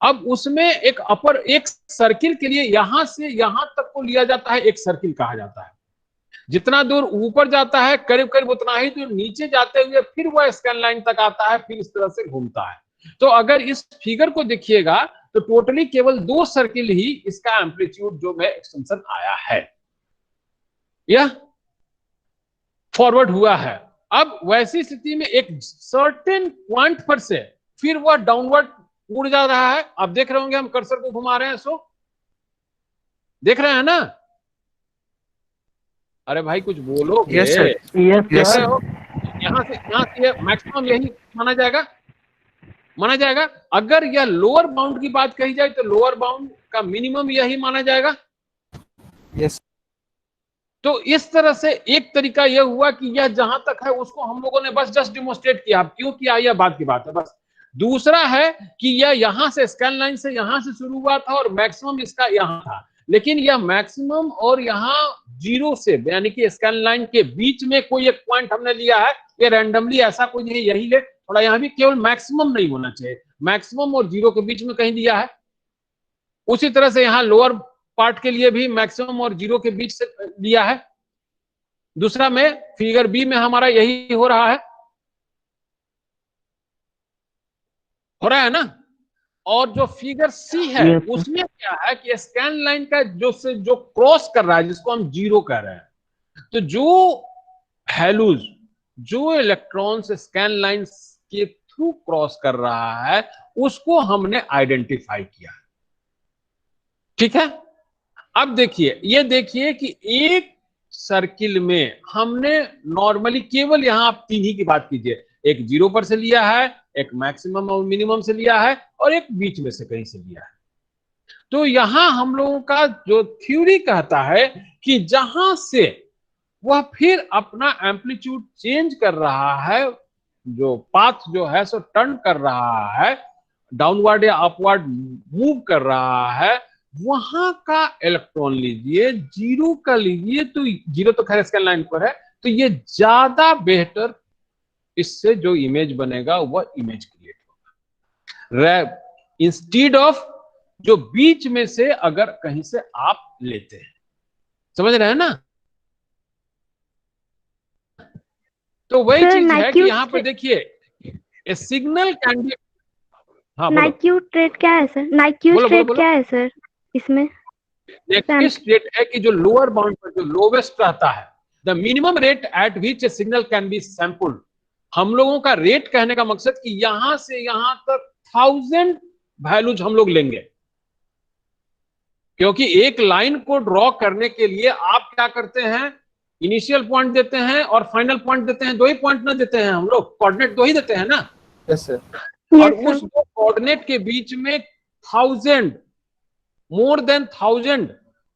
अब उसमें एक सर्किल के लिए यहां से यहां तक को लिया जाता है, एक सर्किल कहा जाता है। जितना दूर ऊपर जाता है करीब करीब उतना ही दूर नीचे जाते हुए फिर वह स्कैन लाइन तक आता है, फिर इस तरह से घूमता है। तो अगर इस फिगर को देखिएगा तो टोटली केवल 2 सर्किल ही इसका एम्पलीट्यूड जो में एक्सटेंशन आया है, यह फॉरवर्ड हुआ है। अब वैसी स्थिति में एक सर्टेन पॉइंट पर से फिर वह डाउनवर्ड उड़ जा रहा है। आप देख रहे होंगे हम कर्सर को घुमा रहे हैं, सो देख रहे हैं ना? अरे भाई कुछ बोलो। Yes sir, yes sir. यहाँ से मैक्सिमम यही माना जाएगा। अगर यह लोअर बाउंड की बात कही जाए तो लोअर बाउंड का मिनिमम यही माना जाएगा। यस। तो इस तरह से एक तरीका यह हुआ कि यह जहां तक है उसको हम लोगों ने बस जस्ट डिमोन्स्ट्रेट किया। क्यों किया यह बात की बात है बस। दूसरा है कि यह यहां से स्कैन लाइन से यहां से शुरू हुआ था और मैक्सिमम इसका यहां था, लेकिन यह मैक्सिमम और यहां 0 से यानी कि स्कैन लाइन के बीच में कोई एक पॉइंट हमने लिया है। ये रैंडमली ऐसा कोई नहीं, यही ले थोड़ा, यहां भी केवल मैक्सिमम नहीं होना चाहिए, मैक्सिमम और 0 के बीच में कहीं दिया है। उसी तरह से यहां लोअर पार्ट के लिए भी मैक्सिमम और 0 के बीच से लिया है। दूसरा में फिगर बी में हमारा यही हो रहा है ना। और जो फिगर सी है उसमें क्या है कि स्कैन लाइन का जो क्रॉस कर रहा है, जिसको हम 0 कह रहे हैं, तो जो हैलूज, जो इलेक्ट्रॉन्स स्कैन लाइन के थ्रू क्रॉस कर रहा है, उसको हमने आइडेंटिफाई किया। ठीक है। अब देखिए कि एक सर्किल में हमने नॉर्मली केवल यहां आप 3 ही की बात कीजिए, एक 0 पर से लिया है, एक मैक्सिमम और मिनिमम से लिया है, और एक बीच में से कहीं से लिया है। तो यहां हम लोगों का जो थ्योरी कहता है कि जहां से वह फिर अपना एम्पलीट्यूड चेंज कर रहा है, जो पाथ जो है सो टर्न कर रहा है, डाउनवर्ड या अपवर्ड मूव कर रहा है, वहां का इलेक्ट्रॉन लीजिए, 0 का लीजिए, तो 0 तो खैर स्कैन लाइन पर है, तो ये ज्यादा बेहतर इससे जो इमेज बनेगा वह इमेज क्रिएट होगा, इंस्टीड ऑफ जो बीच में से अगर कहीं से आप लेते हैं। समझ रहे हैं ना? तो वही चीज है कि यहाँ पर देखिए सिग्नल कैन बी। हाँ, नाइक्यूट रेट क्या है सर? नाइक्यूट रेट क्या है सर इसमें? नेक्स्ट रेट है कि जो लोअर बाउंड पर जो लोवेस्ट रहता है, the minimum rate at which A signal can be sampled. हम लोगों का रेट कहने का मकसद कि यहां से यहां तक 1000 वैल्यूज हम लोग लेंगे, क्योंकि एक लाइन को ड्रॉ करने के लिए आप क्या करते हैं, इनिशियल पॉइंट देते हैं और फाइनल पॉइंट देते हैं। 2 ही पॉइंट ना देते हैं हम लोग, कोऑर्डिनेट 2 ही देते हैं ना। Yes sir. और उस कोऑर्डिनेट के बीच में 1000, मोर देन 1000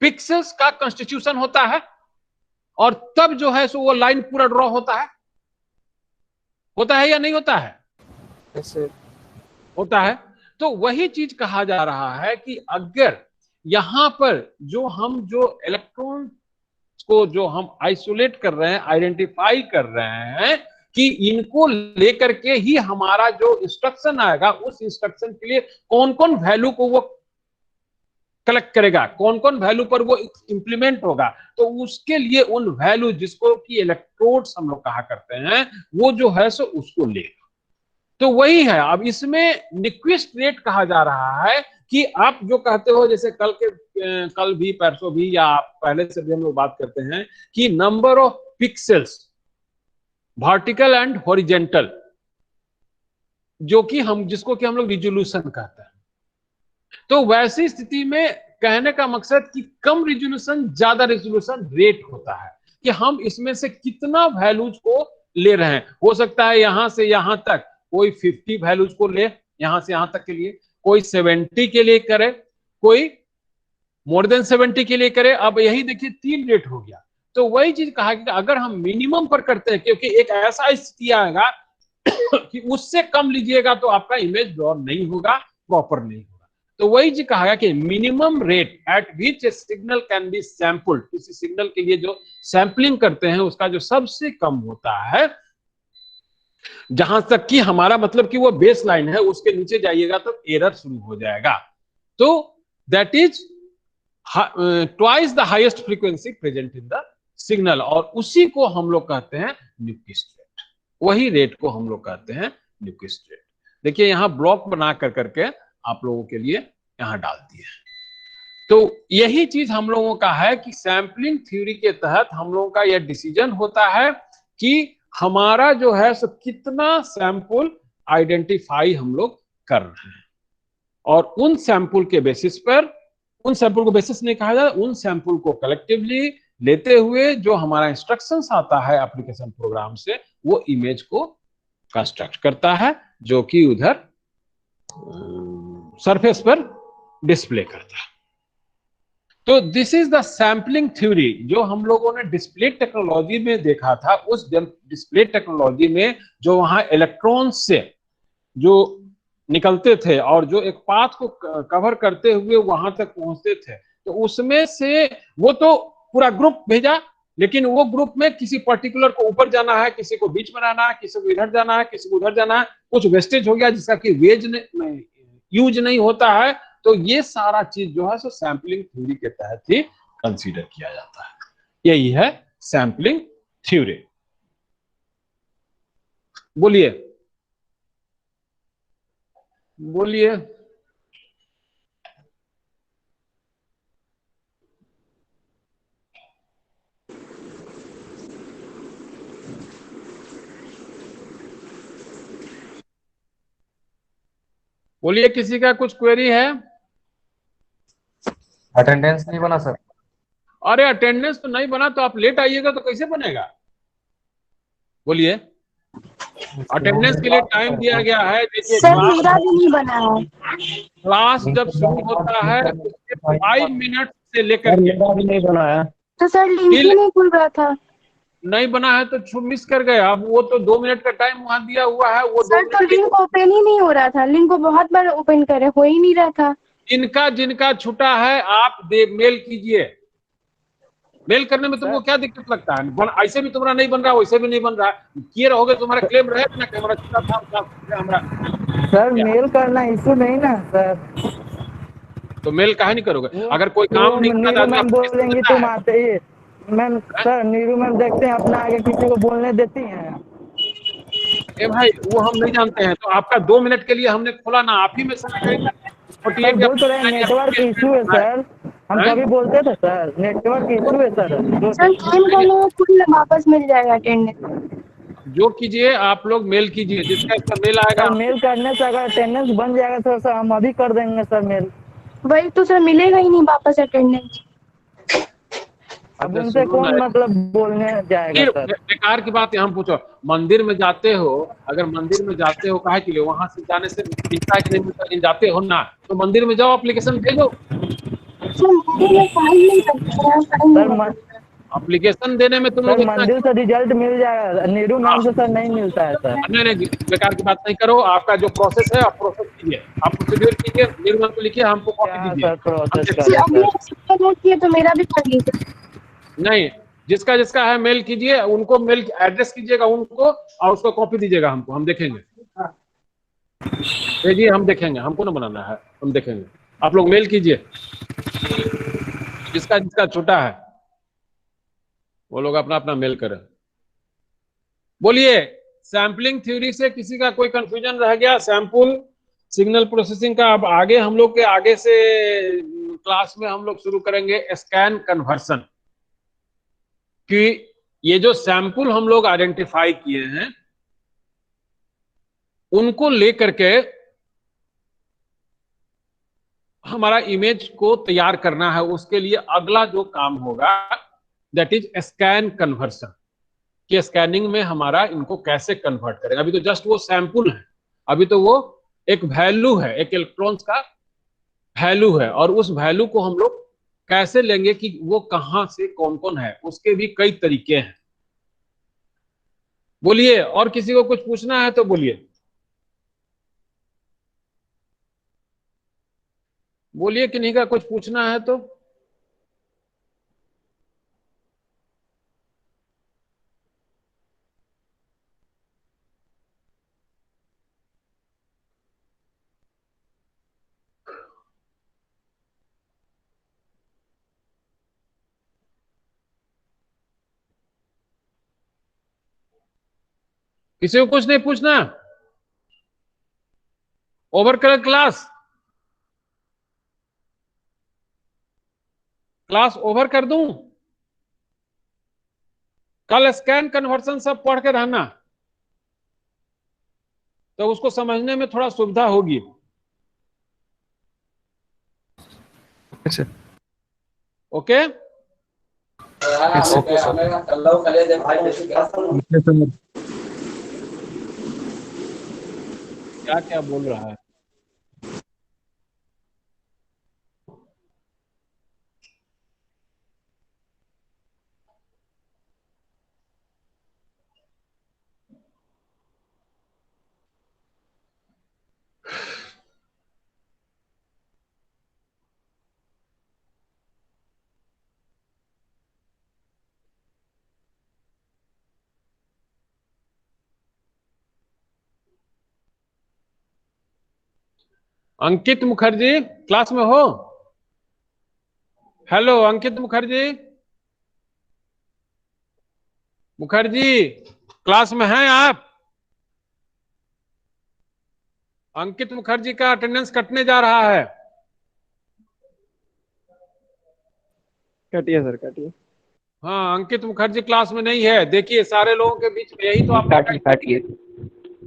पिक्सेल्स का कंस्टिट्यूशन होता है। और तब जो है सो वो लाइन पूरा ड्रॉ होता है या नहीं होता है? होता है। तो वही चीज कहा जा रहा है कि अगर यहां पर जो इलेक्ट्रॉन को जो हम आइसोलेट कर रहे हैं, आइडेंटिफाई कर रहे हैं कि इनको लेकर के ही हमारा जो इंस्ट्रक्शन आएगा, उस इंस्ट्रक्शन के लिए कौन कौन वैल्यू को वो कलेक्ट करेगा, कौन कौन वैल्यू पर वो इंप्लीमेंट होगा, तो उसके लिए उन वैल्यू जिसको कि इलेक्ट्रोड्स हम लोग कहा करते हैं, वो जो है सो उसको लेगा। तो वही है। अब इसमें न्यूक्विस्ट रेट कहा जा रहा है कि आप जो कहते हो, जैसे कल भी परसों भी या पहले से भी हम लोग बात करते हैं कि number of pixels vertical and horizontal, जो कि जिसको कि हम लोग रिजोल्यूशन कहते हैं। तो वैसी स्थिति में कहने का मकसद कि कम रिजोल्यूशन ज्यादा रिजोल्यूशन रेट होता है, कि हम इसमें से कितना वैल्यूज को ले रहे हैं। हो सकता है यहां से यहां तक कोई 50 वैल्यूज को ले, यहां से यहां तक के लिए कोई 70 के लिए करे, कोई मोर देन 70 के लिए करे। अब यही देखिए 3 रेट हो गया। तो वही चीज कहा कि अगर हम मिनिमम पर करते हैं, क्योंकि एक ऐसा स्थिति आएगा कि उससे कम लीजिएगा तो आपका इमेज ब्लर नहीं होगा, प्रॉपर नहीं होगा। तो वही चीज कहा गया कि minimum rate at which A signal can be sampled, किसी सिग्नल के लिए जो सैंपलिंग करते हैं उसका जो सबसे कम होता है, जहां तक कि हमारा मतलब कि वो बेस लाइन है, उसके नीचे जाइएगा तो एरर शुरू हो जाएगा। तो that is twice the highest frequency present in the signal, और उसी को हम लोग कहते हैं न्यूक्विस्ट रेट। वही रेट को हम लोग कहते हैं न्यूक्विस्ट रेट। देखिए यहां ब्लॉक बना करके आप लोगों के लिए यहां डाल दिए। तो यही चीज हम लोगों का है कि सैंपलिंग थ्योरी के तहत हम लोगों का यह डिसीजन होता है कि हमारा जो है सो कितना सैंपल आइडेंटिफाई हम लोग कर रहे हैं, और उन सैंपल के बेसिस पर, उन सैंपल को बेसिस नहीं कहा जाता, उन सैंपल को कलेक्टिवली लेते हुए जो हमारा इंस्ट्रक्शंस आता है एप्लीकेशन प्रोग्राम से, वो इमेज को कंस्ट्रक्ट करता है, जो कि उधर सरफेस पर डिस्प्ले करता है। तो this is the sampling theory जो हम लोगों ने डिस्प्ले टेक्नोलॉजी में देखा था। उस डिस्प्ले टेक्नोलॉजी में जो वहां इलेक्ट्रॉन्स से जो निकलते थे और जो एक पाथ को कवर करते हुए वहां तक पहुंचते थे, तो उसमें से वो तो पूरा ग्रुप भेजा, लेकिन वो ग्रुप में किसी पर्टिकुलर को ऊपर जाना है, किसी को बीच में रहना है, किसी को इधर जाना है, किसी को उधर जाना है, कुछ वेस्टेज हो गया जिसका कि यूज नहीं होता है। तो ये सारा चीज जो है सो सैंपलिंग थ्योरी के तहत ही कंसीडर किया जाता है। यही है सैंपलिंग थ्योरी। बोलिए बोलिए। बोलिए, किसी का कुछ क्वेरी है? अटेंडेंस नहीं बना सर। अरे अटेंडेंस तो नहीं बना तो आप लेट आइएगा तो कैसे बनेगा? बोलिए। अटेंडेंस के लिए टाइम दिया गया है। देखिए सर मेरा भी नहीं बना है। क्लास जब शुरू होता है उसके 5 मिनट से लेकर मेरा भी नहीं बना है। तो सर लिंक ही नहीं खुल रहा था। नहीं बना है तो मिस कर गए। अब वो तो 2 मिनट का टाइम वहां दिया हुआ है। वो सर तो लिंक ओपन ही नहीं हो रहा था। लिंक को बहुत बार ओपन करे, हो ही नहीं रहा था। जिनका छुटा है आप मेल कीजिए। मेल करने में तुमको क्या दिक्कत लगता है? ऐसे भी तुम्हारा नहीं बन रहा, वैसे भी नहीं बन रहा, किए रहोगे तुम्हारा क्लेम रहेगा ना। कैमरा छुटा था हमारा। सर मेल करना इशू नहीं ना सर। तो मेल काहे नहीं करोगे? अगर कोई काम नहीं करता मैम बोल देंगी तुम आते ही। मैम सर नीरू मैम देखते हैं अपना आगे किसी को बोलने देती हैं। ए भाई वो हम नहीं जानते हैं। तो आपका 2 मिनट के लिए हमने खोला ना, आप ही में नेटवर्क इशू है सर। हम कभी बोलते थे सर नेटवर्क इशू है सर। सर क्लेम करने में कुछ वापस मिल जाएगा अटेंडेंस। जो कीजिए आप लोग मेल कीजिए, जिसका इसका मेल आएगा। मेल करने से अगर अटेंडेंस बन जाएगा सर हम अभी कर देंगे सर मेल। वही तो सर, मिलेगा ही नहीं वापस अटेंडेंस। अब उनसे कौन मतलब बोलने जाएगा सर? बेकार की बात है। हम पूछो, मंदिर में जाते हो, अगर मंदिर में जाते हो काहे के लिए? वहां से जाने से मिलता है कि नहीं मिलता? जाते हो ना, तो मंदिर में जाओ, एप्लीकेशन भेजो। एप्लीकेशन देने में तुम लोग मंदिर से रिजल्ट मिल जाएगा, नीरू मैम से सर नहीं मिलता है सर। नहीं बेकार की बात नहीं करो। आपका जो प्रोसेस है आप प्रोसेस कीजिए, आप प्रोसीड्यूर कीजिए, नीरू मैम को लिखिए, हमको कॉपी दीजिए। नोट किए तो मेरा भी कर लीजिए। नहीं, जिसका जिसका है मेल कीजिए, उनको मेल एड्रेस कीजिएगा उनको, और उसको कॉपी दीजिएगा हमको, हम देखेंगे। भेजिए, हम देखेंगे, हमको ना बनाना है, हम देखेंगे। आप लोग मेल कीजिए, जिसका जिसका छोटा है वो लोग अपना अपना मेल करें। बोलिए, सैंपलिंग थ्योरी से किसी का कोई कंफ्यूजन रह गया? सैंपल सिग्नल प्रोसेसिंग का अब आगे हम लोग के आगे से क्लास में हम लोग शुरू करेंगे स्कैन कन्वर्सन कि ये जो सैंपल हम लोग आइडेंटिफाई किए हैं उनको लेकर के हमारा इमेज को तैयार करना है। उसके लिए अगला जो काम होगा दैट इज स्कैन कन्वर्सन, कि स्कैनिंग में हमारा इनको कैसे कन्वर्ट करें। अभी तो जस्ट वो सैंपल है, अभी तो वो एक वैल्यू है, एक इलेक्ट्रॉन्स का वैल्यू है, और उस वैल्यू को हम लोग कैसे लेंगे कि वो कहां से कौन कौन है, उसके भी कई तरीके हैं। बोलिए, और किसी को कुछ पूछना है तो बोलिए। बोलिए, किन्हीं का कुछ पूछना है तो। किसी को कुछ नहीं पूछना? ओवर कर क्लास, क्लास ओवर कर दूं? कल स्कैन कन्वर्सन सब पढ़ के रहना, तो उसको समझने में थोड़ा सुविधा होगी। ओके क्या क्या बोल रहा है? अंकित मुखर्जी क्लास में हो? हेलो अंकित मुखर्जी, मुखर्जी क्लास में हैं आप? अंकित मुखर्जी का अटेंडेंस कटने जा रहा है। कटिए सर, कटिए। हाँ, अंकित मुखर्जी क्लास में नहीं है। देखिए, सारे लोगों के बीच में यही तो आप काटिए काटिए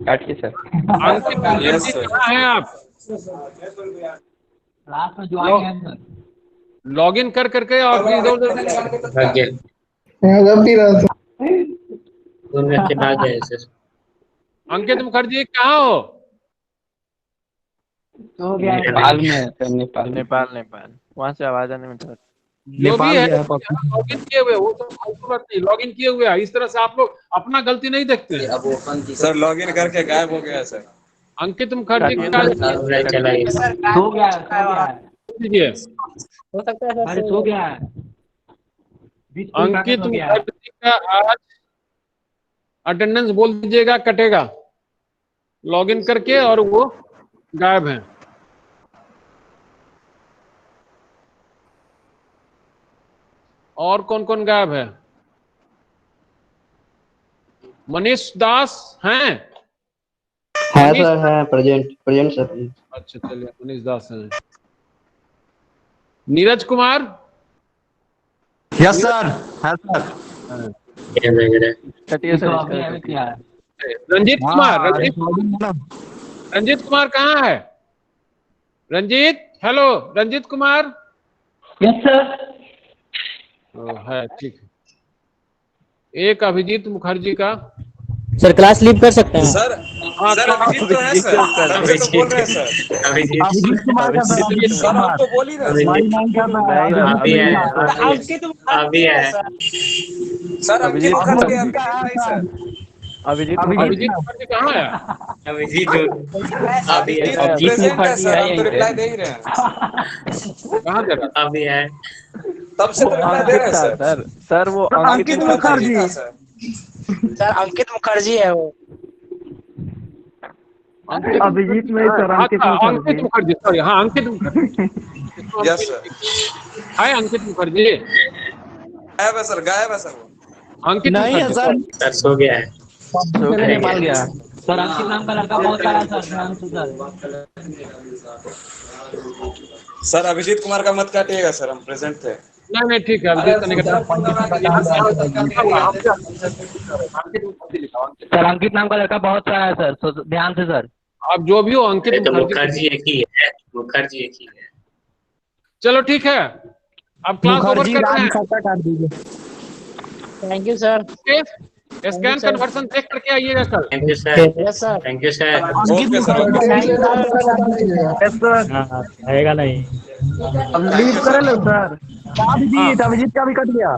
काटिए सर। अंकित मुखर्जी कहाँ हैं आप? क्लास में ज्वाइन है सर। लॉग इन कर करके और फिर इधर उधर अंकित मुखर्जी कहाँ हो? नेपाल में है सर, नेपाल में। नेपाल वहां से आवाज आने में थोड़ा जो भी है लॉग इन किए हुए, वो तो फालतू बात नहीं, लॉग इन किए हुए है। इस तरह से आप लोग अपना गलती नहीं देखते हैं। सर लॉग इन करके गायब हो गया सर। अंकित मुखर्जी का सो गया है दीजिए। हो सकता है सर, सो गया है। अंकित मुखर्जी का आज अटेंडेंस बोल दीजिएगा कटेगा, लॉग इन करके, और वो गायब हैं। और कौन कौन गायब है? मनीष दास हैं? है सर, है प्रेजेंट सर। अच्छा चलिए, मनीष दास हैं। नीरज कुमार? यस सर, है सर। कटिए सर। रंजीत कुमार, रंजीत कुमार कहाँ है? Ranjeet, hello Ranjeet Kumar. Yes sir. है, ठीक है। एक अभिजीत मुखर्जी का सर क्लास लीव कर सकते हैं सर हाँ, सर अभिजीत तो है सर तब से तो बोल रहे हैं सर अभिजीत कुमार का सर हम तो बोल ही रहे हैं अभी है सर अंकित मुखर्जी नहीं सर अभिजीत अभिजीत मुखर्जी कहाँ है? अभिजीत प्रेजेंट है सर हम तो रिप्लाई दे ही रहे हैं कहाँ दे रहा? अभी है तब से तो रिप्लाई दे रहे हैं सर सर वो अंकित मुखर्जी था सर सर अंकित मुखर्जी है वो अभिजीत में सर अच्छा, अंकित मुखर्जी, सॉरी, हाँ अंकित मुखर्जी। यस सर हाय अंकित मुखर्जी। गायब है सर वो अंकित नहीं है मुखर्जी। सर सो गया है नेपाल गया सर अंकित नाम का लड़का बहुत सारा सर अभिजीत कुमार का मत काटिएगा सर हम प्रेजेंट थे नहीं ठीक है, अभिजीत नहीं करता। सर अंकित नाम का लड़का बहुत सारा है सर, तो ध्यान से सर। अब जो भी हो अंकित मुखर्जी एक ही है, मुखर्जी एक ही है। चलो ठीक है, अब क्लास ओवर करते हैं। काट दीजिए। Thank you sir. Scan conversion check करके आइएगा कल। Thank you sir, thank you sir. Okay sir रहेगा नहीं अब लीव करे लो सर। अभिजीत का भी कट गया।